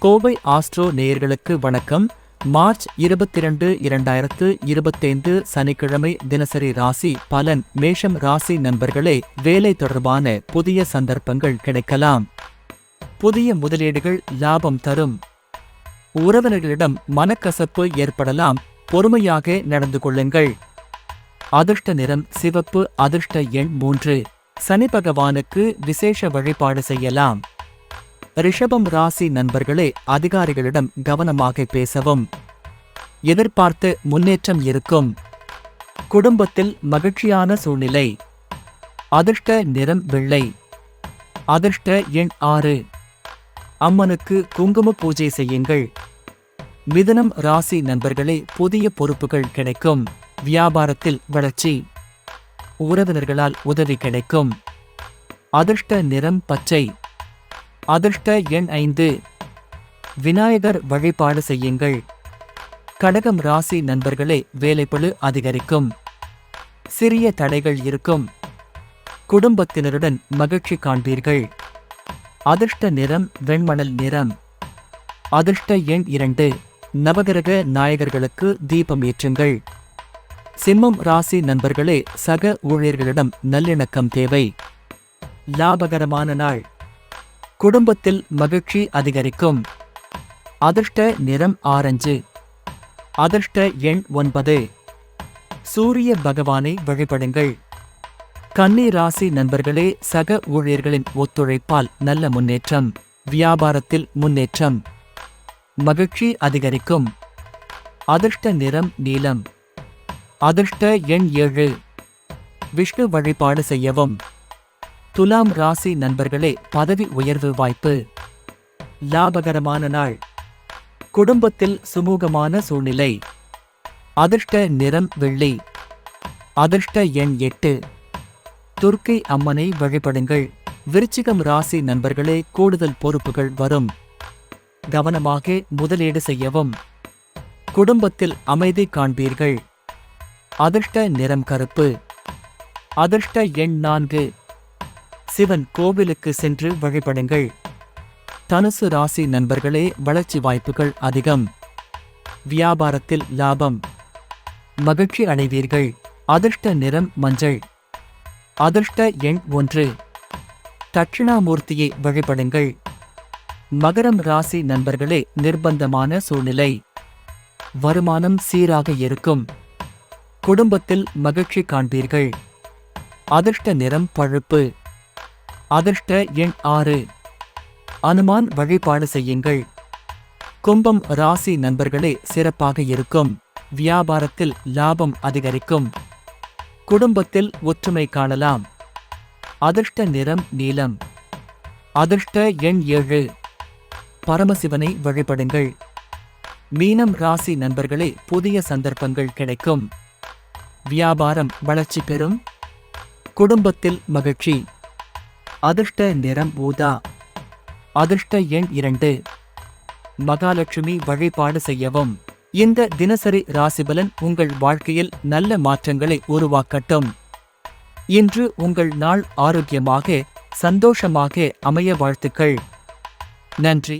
Kovai astro நேயர்களுக்கு வணக்கம். March 22, 2025 சனிக்கிழமை தினசரி ராசி பலன். மேஷம் ராசி நண்பர்களே, வேலை தொடர்பான புதிய சந்தர்ப்பங்கள் கிடைக்கலாம். புதிய முதலீடுகள் லாபம் தரும். உறவினர்களிடம் மனக்கசப்பு ஏற்படலாம், பொறுமையாக நடந்து கொள்ளுங்கள். அதிர்ஷ்ட நிறம் சிவப்பு. அதிர்ஷ்ட எண் 3. சனி பகவானுக்கு விசேஷ வழிபாடு செய்யலாம். ரிஷபம் ராசி நண்பர்களே, அதிகாரிகளிடம் கவனமாக பேசவும். எதிர்பார்த்த முன்னேற்றம் இருக்கும். குடும்பத்தில் மகிழ்ச்சியான சூழ்நிலை. அதிர்ஷ்ட நிறம் வெள்ளை. அதிர்ஷ்ட எண் 6. அம்மனுக்கு குங்கும பூஜை செய்யுங்கள். மிதுனம் ராசி நண்பர்களே, புதிய பொறுப்புகள் கிடைக்கும். வியாபாரத்தில் வளர்ச்சி. உறவினர்களால் உதவி கிடைக்கும். அதிர்ஷ்ட நிறம் பச்சை. அதிர்ஷ்ட எண் 5. விநாயகர் வழிபாடு செய்யுங்கள். கடகம் ராசி நண்பர்களே, வேலைப்பளு அதிகரிக்கும். சிறிய தடைகள் இருக்கும். குடும்பத்தினருடன் மகிழ்ச்சி காண்பீர்கள். அதிர்ஷ்ட நிறம் வெண்மணல் நிறம். அதிர்ஷ்ட எண் 2. நவகிரக நாயகர்களுக்கு தீபம் ஏற்றுங்கள். சிம்மம் ராசி நண்பர்களே, சக ஊழியர்களிடம் நல்லிணக்கம் தேவை. லாபகரமான நாள். குடும்பத்தில் மகிழ்ச்சி அதிகரிக்கும். அதிர்ஷ்ட நிறம் ஆரஞ்சு. அதிர்ஷ்ட எண் 9. சூரிய பகவானை வழிபடுங்கள். கன்னி ராசி நண்பர்களே, சக ஊழியர்களின் ஒத்துழைப்பால் நல்ல முன்னேற்றம். வியாபாரத்தில் முன்னேற்றம். மகிழ்ச்சி அதிகரிக்கும். அதிர்ஷ்ட நிறம் நீலம். அதிர்ஷ்ட எண் 7. விஷ்ணு வழிபாடு செய்யவும். துலாம் ராசி நண்பர்களே, பதவி உயர்வு வாய்ப்பு. லாபகரமான நாள். குடும்பத்தில் சுமூகமான சூழ்நிலை. அதிர்ஷ்ட நிறம் வெள்ளி. அதிர்ஷ்ட எண் 8. துர்க்கை அம்மனை வழிபடுங்கள். விருச்சிகம் ராசி நண்பர்களே, கூடுதல் பொறுப்புகள் வரும். கவனமாக முதலீடு செய்யவும். குடும்பத்தில் அமைதி காண்பீர்கள். அதிர்ஷ்ட நிறம் கருப்பு. அதிர்ஷ்ட எண் 4. சிவன் கோவிலுக்கு சென்று வழிபடுங்கள். தனுசு ராசி நண்பர்களே, வளர்ச்சி வாய்ப்புகள் அதிகம். வியாபாரத்தில் லாபம். மகிழ்ச்சி அடைவீர்கள். அதிர்ஷ்ட நிறம் மஞ்சள். அதிர்ஷ்ட எண் 1. தட்சிணாமூர்த்தியை வழிபடுங்கள். மகரம் ராசி நண்பர்களே, நிர்பந்தமான சூழ்நிலை. வருமானம் சீராக இருக்கும். குடும்பத்தில் மகிழ்ச்சி காண்பீர்கள். அதிர்ஷ்ட நிறம் பழுப்பு. அதிர்ஷ்ட எண் 6. அனுமான் வழிபாடு செய்யுங்கள். கும்பம் ராசி நண்பர்களே, சிறப்பாக இருக்கும். வியாபாரத்தில் லாபம் அதிகரிக்கும். குடும்பத்தில் ஒற்றுமை காணலாம். அதிர்ஷ்ட நிறம் நீலம். அதிர்ஷ்ட எண் 7. பரமசிவனை வழிபடுங்கள். மீனம் ராசி நண்பர்களே, புதிய சந்தர்ப்பங்கள் கிடைக்கும். வியாபாரம் வளர்ச்சி பெறும். குடும்பத்தில் மகிழ்ச்சி. அதிர்ஷ்ட நிறம் ஊதா. அதிர்ஷ்ட எண் 2. மகாலட்சுமி வழிபாடு செய்யவும். இந்த தினசரி ராசிபலன் உங்கள் வாழ்க்கையில் நல்ல மாற்றங்களை உருவாக்கட்டும். இன்று உங்கள் நாள் ஆரோக்கியமாக, சந்தோஷமாக அமைய வாழ்த்துக்கள். நன்றி.